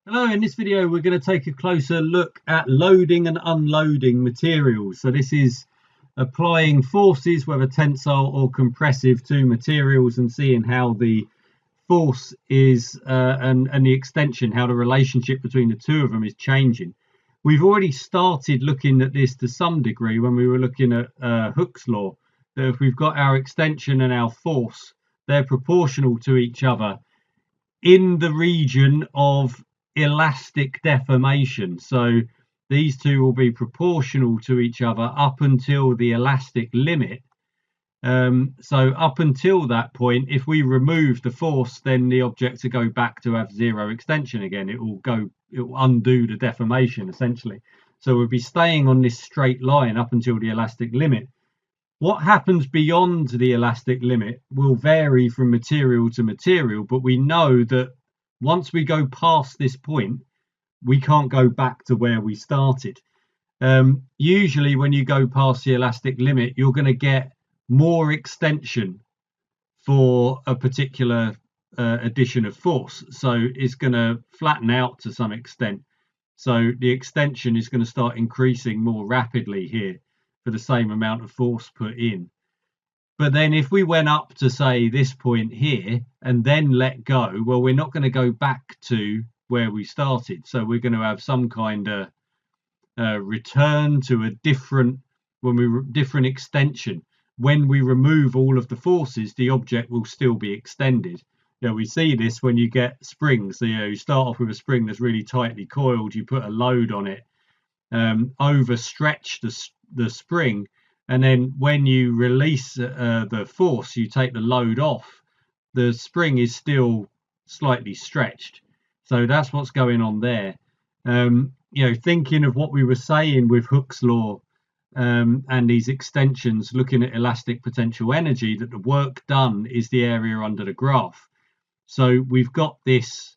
Hello, in this video we're going to take a closer look at loading and unloading materials. So this is applying forces, whether tensile or compressive, to materials and seeing how the force is and the extension, how the relationship between the two of them is changing. We've already started looking at this to some degree when we were looking at Hooke's law, that if we've got our extension and our force, they're proportional to each other in the region of elastic deformation. So these two will be proportional to each other up until the elastic limit. So up until that point, if we remove the force, then the object will go back to have zero extension again. It will undo the deformation essentially. So we'll be staying on this straight line up until the elastic limit. What happens beyond the elastic limit will vary from material to material, but we know that once we go past this point, we can't go back to where we started. Usually when you go past the elastic limit, you're going to get more extension for a particular addition of force. So it's going to flatten out to some extent. So the extension is going to start increasing more rapidly here for the same amount of force put in. But then if we went up to, say, this point here and then let go, well, we're not going to go back to where we started. So we're going to have some kind of return to a different extension. When we remove all of the forces, the object will still be extended. We see this when you get springs. So, you start off with a spring that's really tightly coiled, you put a load on it, overstretch the spring, and then when you release the force, you take the load off, the spring is still slightly stretched. So that's what's going on there. Thinking of what we were saying with Hooke's law and these extensions, looking at elastic potential energy, that the work done is the area under the graph. So we've got this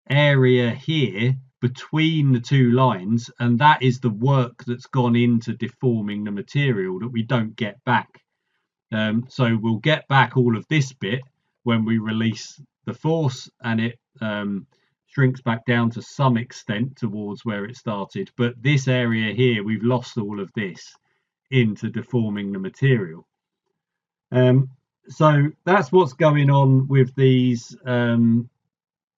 area here between the two lines, and that is the work that's gone into deforming the material that we don't get back. So we'll get back all of this bit when we release the force, and it shrinks back down to some extent towards where it started. But this area here, we've lost all of this into deforming the material. So that's what's going on with these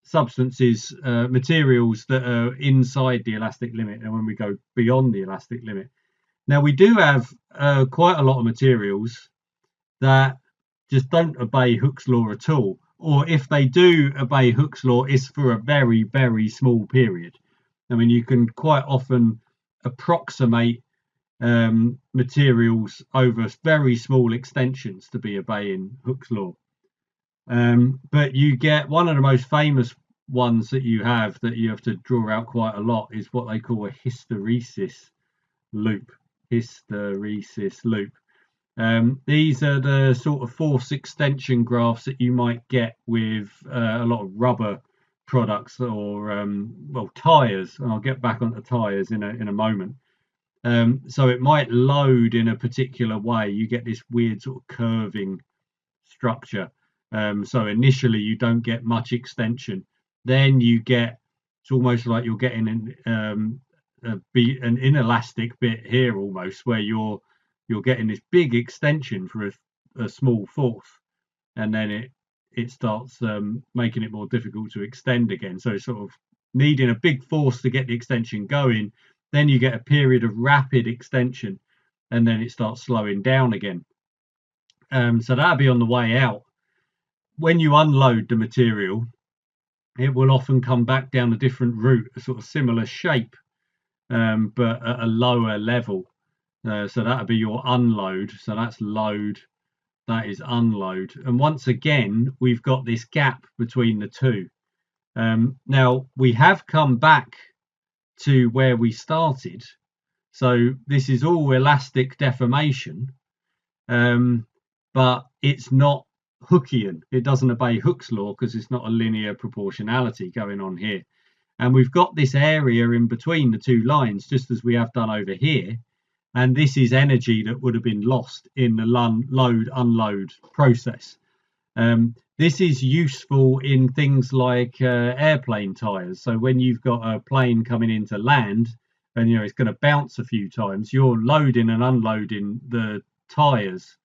substances, materials that are inside the elastic limit, and when we go beyond the elastic limit. Now we do have quite a lot of materials that just don't obey Hooke's law at all, or if they do obey Hooke's law, it's for a very, very small period. I mean, you can quite often approximate materials over very small extensions to be obeying Hooke's law. But you get one of the most famous ones that you have to draw out quite a lot is what they call a hysteresis loop. Hysteresis loop. These are the sort of force extension graphs that you might get with a lot of rubber products or tires. And I'll get back onto tires in a moment. So it might load in a particular way. You get this weird sort of curving structure. So initially you don't get much extension. Then you get, it's almost like you're getting an inelastic bit here almost, where you're getting this big extension for a small force, and then it starts making it more difficult to extend again. So sort of needing a big force to get the extension going, then you get a period of rapid extension, and then it starts slowing down again. So that'll be on the way out. When you unload the material, it will often come back down a different route, a sort of similar shape, but at a lower level. So that'll be your unload. So that's load, that is unload. And once again, we've got this gap between the two. Now, we have come back to where we started. So this is all elastic deformation, but it's not Hookean. It doesn't obey Hooke's law because it's not a linear proportionality going on here. And we've got this area in between the two lines, just as we have done over here. And this is energy that would have been lost in the load unload process. This is useful in things like airplane tires. So when you've got a plane coming into land and it's going to bounce a few times, you're loading and unloading the tires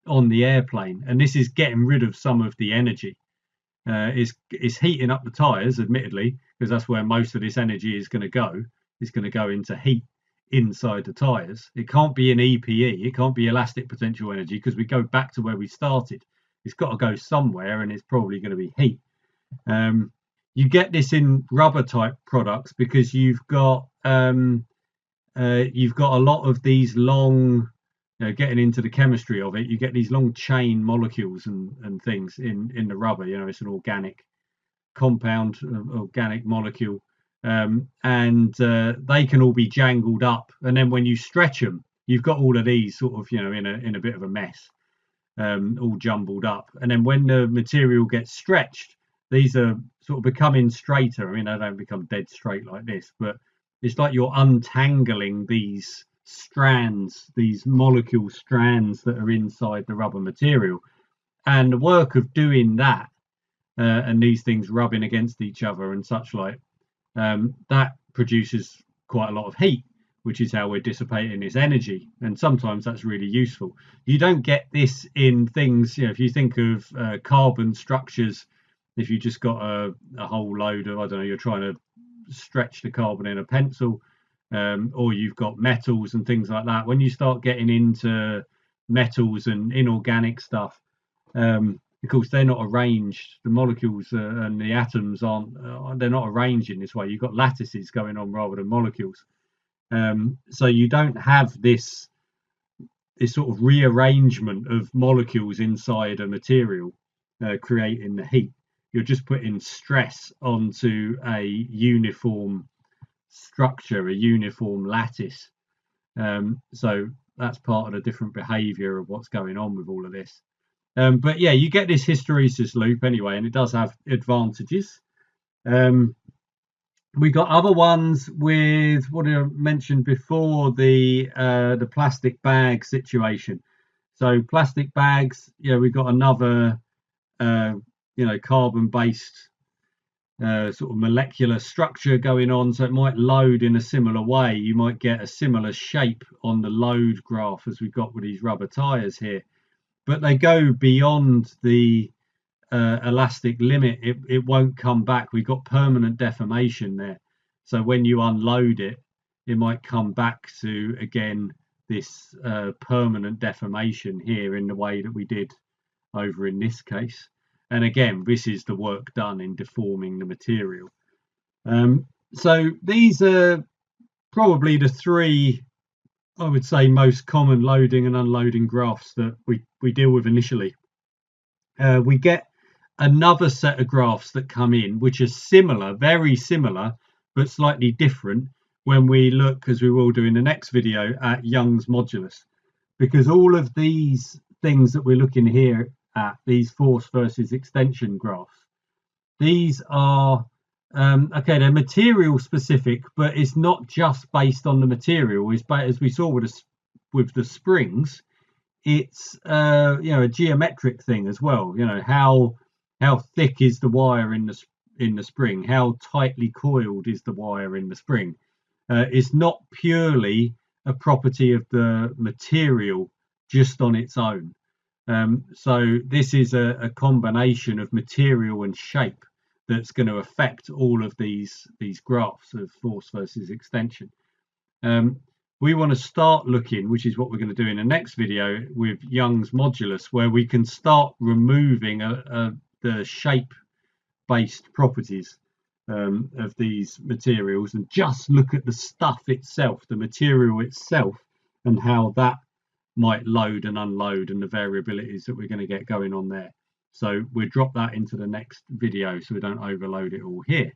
on the airplane, and this is getting rid of some of the energy. It's heating up the tires, admittedly, because that's where most of this energy is going to go. It's going to go into heat inside the tires. It can't be an EPE. It can't be elastic potential energy, because we go back to where we started. It's got to go somewhere, and it's probably going to be heat. You get this in rubber type products because you've got a lot of these long, getting into the chemistry of it, you get these long chain molecules and things in the rubber. It's an organic compound, organic molecule, and they can all be jangled up, and then when you stretch them, you've got all of these sort of in a bit of a mess, all jumbled up. And then when the material gets stretched, these are sort of becoming straighter. I mean, they don't become dead straight like this, but it's like you're untangling these strands, these molecule strands that are inside the rubber material. And the work of doing that, and these things rubbing against each other and such like, that produces quite a lot of heat, which is how we're dissipating this energy. And sometimes that's really useful. You don't get this in things, if you think of carbon structures, if you just got a whole load of, I don't know, you're trying to stretch the carbon in a pencil, or you've got metals and things like that. When you start getting into metals and inorganic stuff, of course, they're not arranged. The molecules and the atoms they're not arranged in this way. You've got lattices going on rather than molecules. So you don't have this sort of rearrangement of molecules inside a material creating the heat. You're just putting stress onto a uniform structure, a uniform lattice. So that's part of the different behavior of what's going on with all of this. But yeah, you get this hysteresis loop anyway, and it does have advantages. We got other ones with what I mentioned before, the plastic bag situation. So plastic bags, we've got another carbon-based sort of molecular structure going on, so it might load in a similar way. You might get a similar shape on the load graph as we've got with these rubber tires here, but they go beyond the elastic limit. It won't come back. We've got permanent deformation there, so when you unload it, it might come back to again this permanent deformation here in the way that we did over in this case. And again, this is the work done in deforming the material. So these are probably the three, I would say, most common loading and unloading graphs that we deal with initially. We get another set of graphs that come in, which are similar, very similar, but slightly different when we look, as we will do in the next video, at Young's modulus. Because all of these things that we're looking here at, these force versus extension graphs, these are okay, they're material specific, but it's not just based on the material. It's as we saw with the springs, it's a geometric thing as well. How thick is the wire in the spring? How tightly coiled is the wire in the spring? It's not purely a property of the material just on its own. So this is a combination of material and shape that's going to affect all of these graphs of force versus extension. We want to start looking, which is what we're going to do in the next video, with Young's modulus, where we can start removing the shape-based properties of these materials and just look at the stuff itself, the material itself, and how that might load and unload and the variabilities that we're going to get going on there. So we'll drop that into the next video so we don't overload it all here.